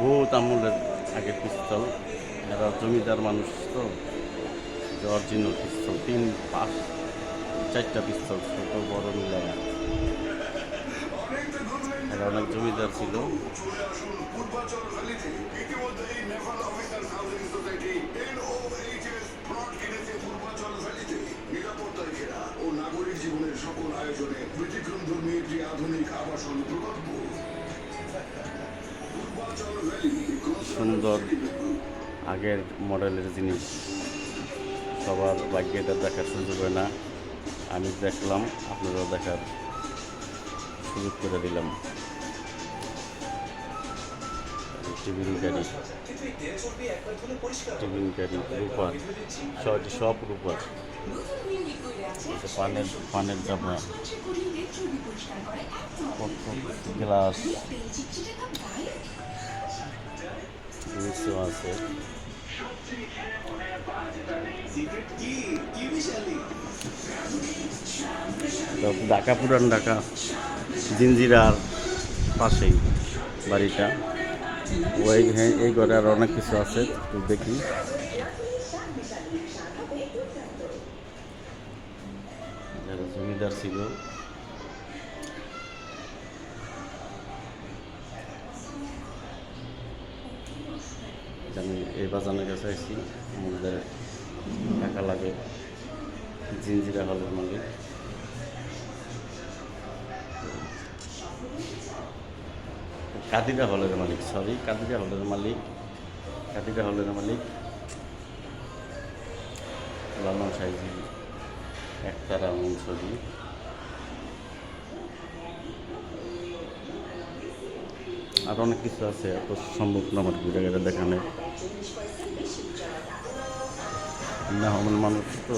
বহুত আমলের আগের পিস্তল। এরা জমিদার মানুষ তো, অরিজিনাল পিস্তল, 4টা পিস্তল, ছোট বড় মিলায়া। এরা অনেক জমিদার ছিল। নাগরিক জীবনের সকল আয়োজনে ব্যতিক্রম ধর্মী একটি আধুনিক আবাসন প্রকল্প। সুন্দর আগের মডেলের জিনিস সবার ভাগ্যে দেখার সুযোগ হয় না। আমি দেখলাম, আপনারাও দেখার সুযোগ করে দিলাম। টিফিন গাড়ি, টিফিন গাড়ি রূপার, সব রূপার। পানের ডাবা, গ্লাস আছে। ঢাকা, পুরান ঢাকা, জিঞ্জিরার পাশেই বাড়িটা। ওই এই ঘরে আর অনেক কিছু আছে, দেখি। যারা জমিদার ছিল, আমি এই বাজানের কাছে আসছি। আমাদের টাকা লাগে। জিঞ্জিরা হলের মালিক, কাদিরা হলের মালিক, কাদিরা হলের মালিক লালন সাইজি, একতারা মনসরি। আর অনেক কিছু আছে, এত সম্ভব না আমার জায়গাটা দেখানে। না আমার মানুষ তো।